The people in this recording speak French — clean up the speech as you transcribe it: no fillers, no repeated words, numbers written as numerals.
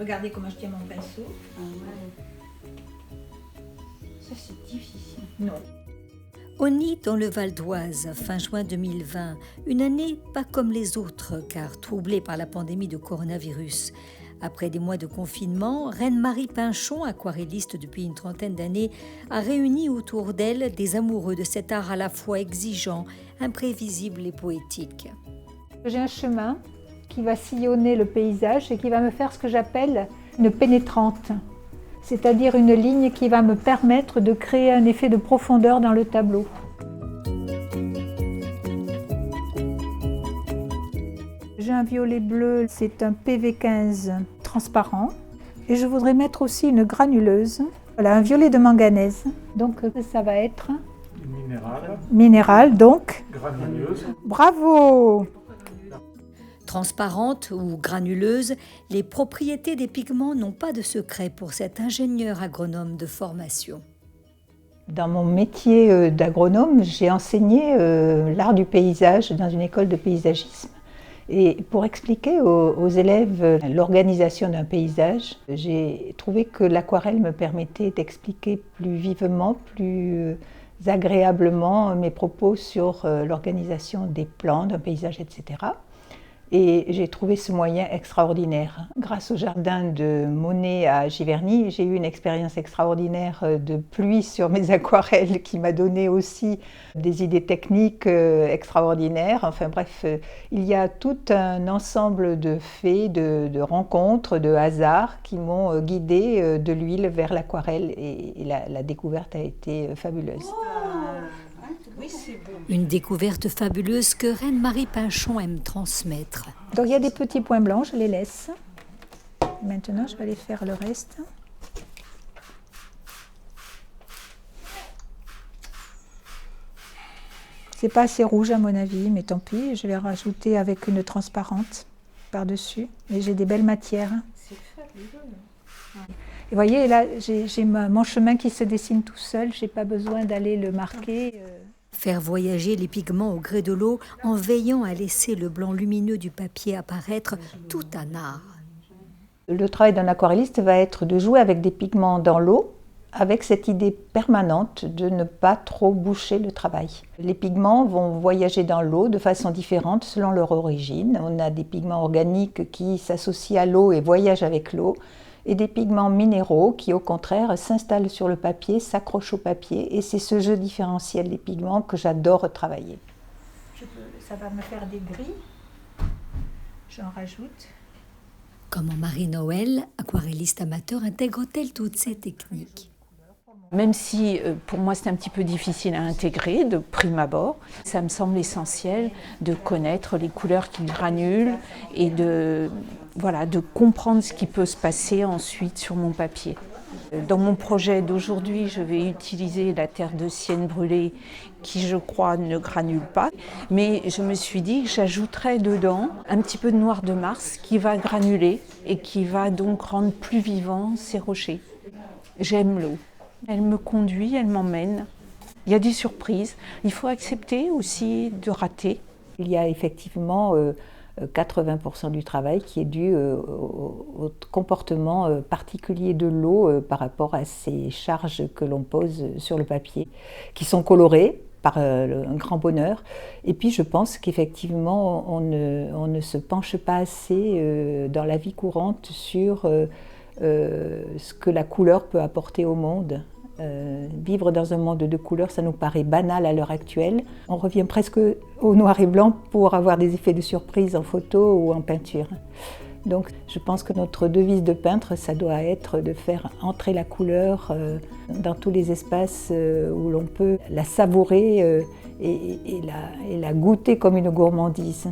Regardez comment je tiens mon pinceau. Ah ouais. Ça c'est difficile. Non. Osny dans le Val d'Oise, fin juin 2020, une année pas comme les autres car troublée par la pandémie de coronavirus. Après des mois de confinement, Reine-Marie Pinchon, aquarelliste depuis une trentaine d'années, a réuni autour d'elle des amoureux de cet art à la fois exigeant, imprévisible et poétique. J'ai un chemin qui va sillonner le paysage et qui va me faire ce que j'appelle une pénétrante, c'est-à-dire une ligne qui va me permettre de créer un effet de profondeur dans le tableau. J'ai un violet bleu, c'est un PV15 transparent. Et je voudrais mettre aussi une granuleuse, voilà, un violet de manganèse. Donc ça va être minéral, donc Granuleuse. Bravo! Transparente ou granuleuse, les propriétés des pigments n'ont pas de secret pour cet ingénieur agronome de formation. Dans mon métier d'agronome, j'ai enseigné l'art du paysage dans une école de paysagisme. Et pour expliquer aux élèves l'organisation d'un paysage, j'ai trouvé que l'aquarelle me permettait d'expliquer plus vivement, plus agréablement mes propos sur l'organisation des plans d'un paysage, etc. Et j'ai trouvé ce moyen extraordinaire. Grâce au jardin de Monet à Giverny, j'ai eu une expérience extraordinaire de pluie sur mes aquarelles qui m'a donné aussi des idées techniques extraordinaires. Enfin bref, il y a tout un ensemble de faits, de rencontres, de hasards qui m'ont guidée de l'huile vers l'aquarelle et la découverte a été fabuleuse. Oui, c'est beau. Une découverte fabuleuse que Reine-Marie Pinchon aime transmettre. Donc il y a des petits points blancs, je les laisse. Maintenant, je vais aller faire le reste. C'est pas assez rouge à mon avis, mais tant pis. Je vais rajouter avec une transparente par-dessus. Mais j'ai des belles matières. C'est fabuleux. Et vous voyez, là, j'ai mon chemin qui se dessine tout seul. Je n'ai pas besoin d'aller le marquer. Faire voyager les pigments au gré de l'eau en veillant à laisser le blanc lumineux du papier apparaître, tout un art. Le travail d'un aquarelliste va être de jouer avec des pigments dans l'eau, avec cette idée permanente de ne pas trop boucher le travail. Les pigments vont voyager dans l'eau de façon différente selon leur origine. On a des pigments organiques qui s'associent à l'eau et voyagent avec l'eau, et des pigments minéraux qui, au contraire, s'installent sur le papier, s'accrochent au papier. Et c'est ce jeu différentiel des pigments que j'adore travailler. Ça va me faire des gris. J'en rajoute. Comment Marie-Noël, aquarelliste amateur, intègre-t-elle toutes ces techniques ? Même si pour moi c'est un petit peu difficile à intégrer de prime abord, ça me semble essentiel de connaître les couleurs qui granulent et de comprendre ce qui peut se passer ensuite sur mon papier. Dans mon projet d'aujourd'hui, je vais utiliser la terre de sienne brûlée qui, je crois, ne granule pas. Mais je me suis dit que j'ajouterais dedans un petit peu de noir de Mars qui va granuler et qui va donc rendre plus vivants ces rochers. J'aime l'eau. Elle me conduit, elle m'emmène. Il y a des surprises. Il faut accepter aussi de rater. Il y a effectivement 80% du travail qui est dû au comportement particulier de l'eau par rapport à ces charges que l'on pose sur le papier, qui sont colorées par un grand bonheur. Et puis je pense qu'effectivement on ne se penche pas assez dans la vie courante sur ce que la couleur peut apporter au monde. Vivre dans un monde de couleurs, ça nous paraît banal à l'heure actuelle. On revient presque au noir et blanc pour avoir des effets de surprise en photo ou en peinture. Donc je pense que notre devise de peintre, ça doit être de faire entrer la couleur dans tous les espaces où l'on peut la savourer et la goûter comme une gourmandise.